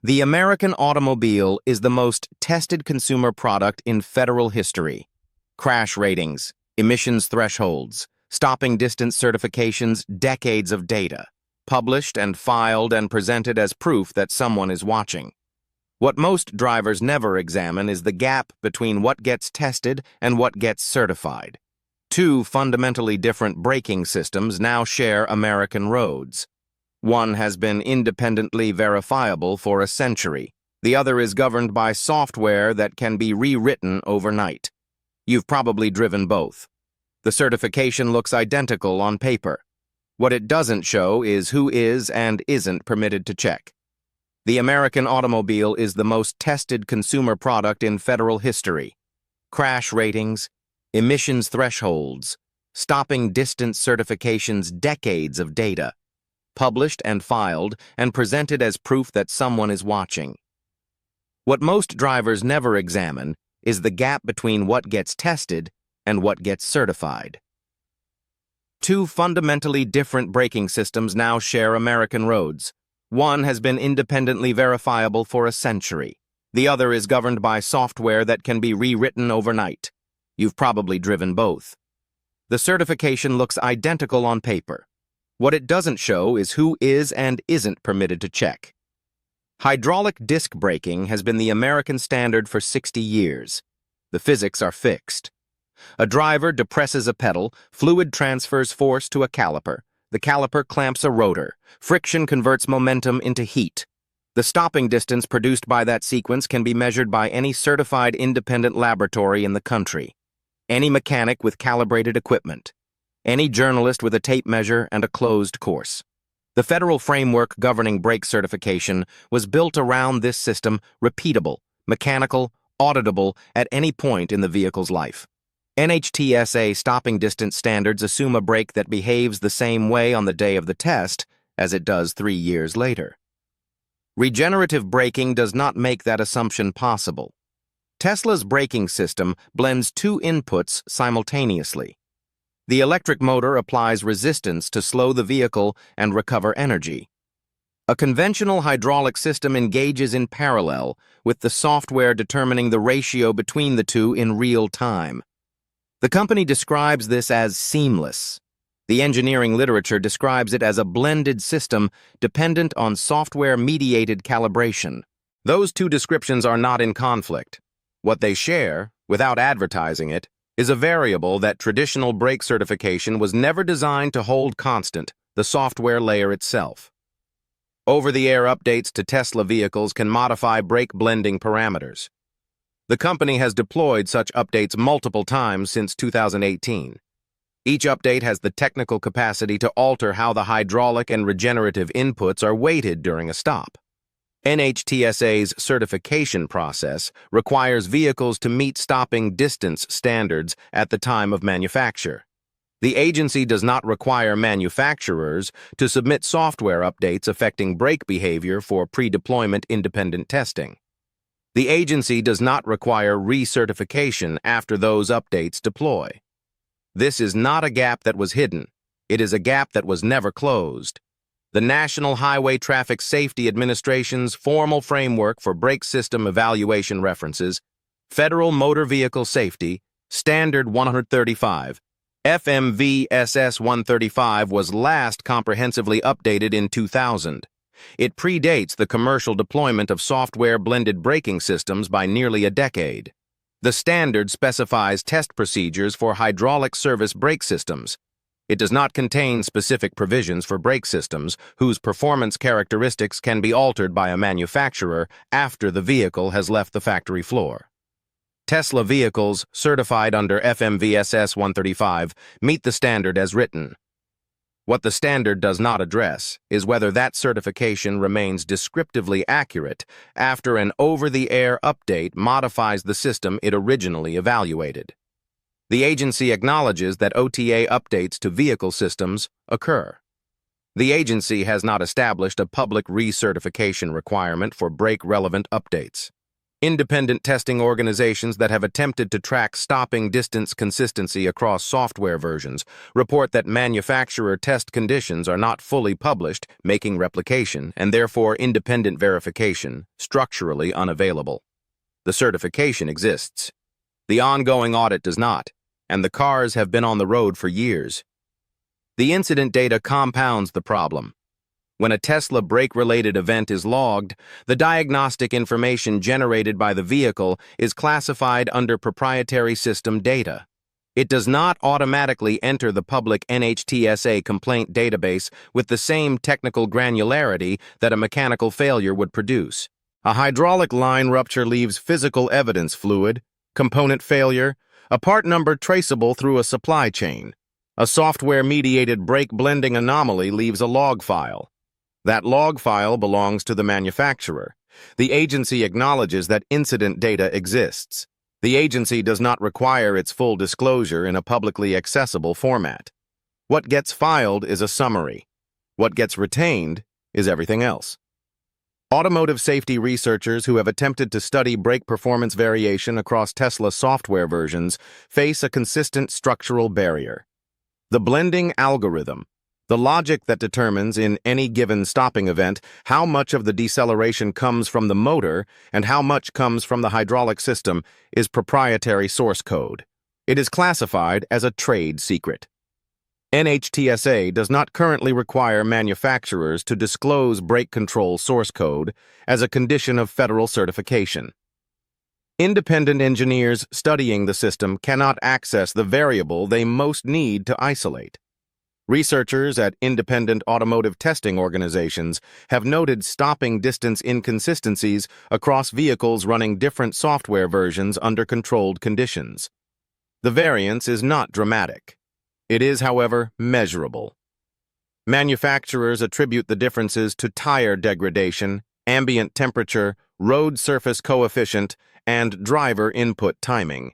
The American automobile is the most tested consumer product in federal history. Crash ratings, emissions thresholds, stopping distance certifications, decades of data, published and filed and presented as proof that someone is watching. What most drivers never examine is the gap between what gets tested and what gets certified. Two fundamentally different braking systems now share American roads. One has been independently verifiable for a century. The other is governed by software that can be rewritten overnight. You've probably driven both. The certification looks identical on paper. What it doesn't show is who is and isn't permitted to check. The American automobile is the most tested consumer product in federal history. Crash ratings, emissions thresholds, stopping distance certifications, decades of data, published and filed and presented as proof that someone is watching. What most drivers never examine is the gap between what gets tested and what gets certified. Two fundamentally different braking systems now share American roads. One has been independently verifiable for a century. The other is governed by software that can be rewritten overnight. You've probably driven both. The certification looks identical on paper. What it doesn't show is who is and isn't permitted to check. Hydraulic disc braking has been the American standard for 60 years. The physics are fixed. A driver depresses a pedal, fluid transfers force to a caliper. The caliper clamps a rotor. Friction converts momentum into heat. The stopping distance produced by that sequence can be measured by any certified independent laboratory in the country. Any mechanic with calibrated equipment. Any journalist with a tape measure and a closed course. The federal framework governing brake certification was built around this system, repeatable, mechanical, auditable at any point in the vehicle's life. NHTSA stopping distance standards assume a brake that behaves the same way on the day of the test as it does 3 years later. Regenerative braking does not make that assumption possible. Tesla's braking system blends two inputs simultaneously. The electric motor applies resistance to slow the vehicle and recover energy. A conventional hydraulic system engages in parallel, with the software determining the ratio between the two in real time. The company describes this as seamless. The engineering literature describes it as a blended system dependent on software-mediated calibration. Those two descriptions are not in conflict. What they share, without advertising it, is a variable that traditional brake certification was never designed to hold constant, the software layer itself. Over-the-air updates to Tesla vehicles can modify brake blending parameters. The company has deployed such updates multiple times since 2018. Each update has the technical capacity to alter how the hydraulic and regenerative inputs are weighted during a stop. NHTSA's certification process requires vehicles to meet stopping distance standards at the time of manufacture. The agency does not require manufacturers to submit software updates affecting brake behavior for pre-deployment independent testing. The agency does not require recertification after those updates deploy. This is not a gap that was hidden. It is a gap that was never closed. The National Highway Traffic Safety Administration's formal framework for brake system evaluation references, Federal Motor Vehicle Safety, Standard 135, FMVSS 135 was last comprehensively updated in 2000. It predates the commercial deployment of software-blended braking systems by nearly a decade. The standard specifies test procedures for hydraulic service brake systems. It does not contain specific provisions for brake systems whose performance characteristics can be altered by a manufacturer after the vehicle has left the factory floor. Tesla vehicles certified under FMVSS 135 meet the standard as written. What the standard does not address is whether that certification remains descriptively accurate after an over-the-air update modifies the system it originally evaluated. The agency acknowledges that OTA updates to vehicle systems occur. The agency has not established a public recertification requirement for brake-relevant updates. Independent testing organizations that have attempted to track stopping distance consistency across software versions report that manufacturer test conditions are not fully published, making replication, and therefore independent verification, structurally unavailable. The certification exists. The ongoing audit does not, and the cars have been on the road for years. The incident data compounds the problem. When a Tesla brake-related event is logged, the diagnostic information generated by the vehicle is classified under proprietary system data. It does not automatically enter the public NHTSA complaint database with the same technical granularity that a mechanical failure would produce. A hydraulic line rupture leaves physical evidence fluid, component failure, a part number traceable through a supply chain. A software-mediated brake blending anomaly leaves a log file. That log file belongs to the manufacturer. The agency acknowledges that incident data exists. The agency does not require its full disclosure in a publicly accessible format. What gets filed is a summary. What gets retained is everything else. Automotive safety researchers who have attempted to study brake performance variation across Tesla software versions face a consistent structural barrier. The blending algorithm, the logic that determines in any given stopping event how much of the deceleration comes from the motor and how much comes from the hydraulic system, is proprietary source code. It is classified as a trade secret. NHTSA does not currently require manufacturers to disclose brake control source code as a condition of federal certification. Independent engineers studying the system cannot access the variable they most need to isolate. Researchers at independent automotive testing organizations have noted stopping distance inconsistencies across vehicles running different software versions under controlled conditions. The variance is not dramatic. It is, however, measurable. Manufacturers attribute the differences to tire degradation, ambient temperature, road surface coefficient, and driver input timing.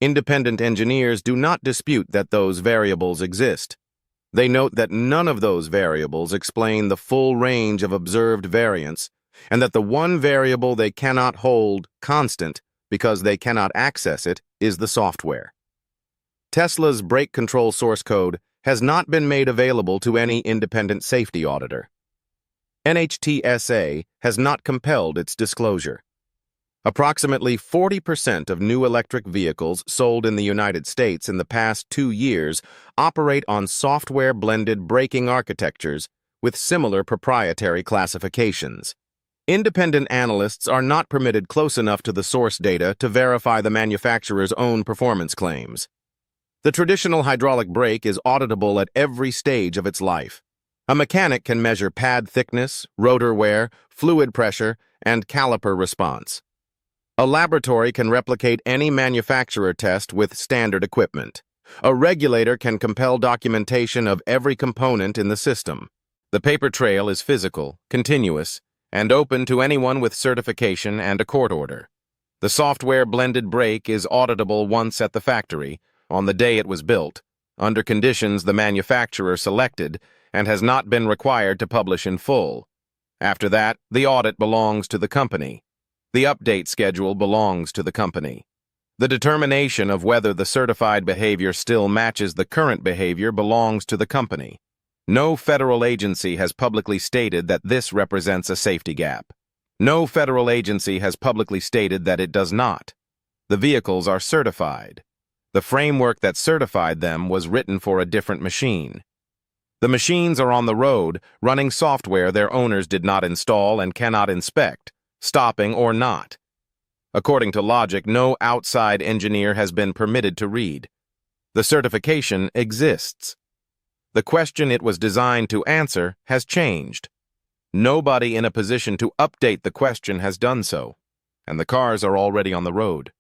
Independent engineers do not dispute that those variables exist. They note that none of those variables explain the full range of observed variance, and that the one variable they cannot hold constant because they cannot access it is the software. Tesla's brake control source code has not been made available to any independent safety auditor. NHTSA has not compelled its disclosure. Approximately 40% of new electric vehicles sold in the United States in the past 2 years operate on software-blended braking architectures with similar proprietary classifications. Independent analysts are not permitted close enough to the source data to verify the manufacturer's own performance claims. The traditional hydraulic brake is auditable at every stage of its life. A mechanic can measure pad thickness, rotor wear, fluid pressure, and caliper response. A laboratory can replicate any manufacturer test with standard equipment. A regulator can compel documentation of every component in the system. The paper trail is physical, continuous, and open to anyone with certification and a court order. The software-blended brake is auditable once at the factory, on the day it was built, under conditions the manufacturer selected, and has not been required to publish in full. After that, the audit belongs to the company. The update schedule belongs to the company. The determination of whether the certified behavior still matches the current behavior belongs to the company. No federal agency has publicly stated that this represents a safety gap. No federal agency has publicly stated that it does not. The vehicles are certified. The framework that certified them was written for a different machine. The machines are on the road, running software their owners did not install and cannot inspect, stopping or not. According to logic, no outside engineer has been permitted to read. The certification exists. The question it was designed to answer has changed. Nobody in a position to update the question has done so, and the cars are already on the road.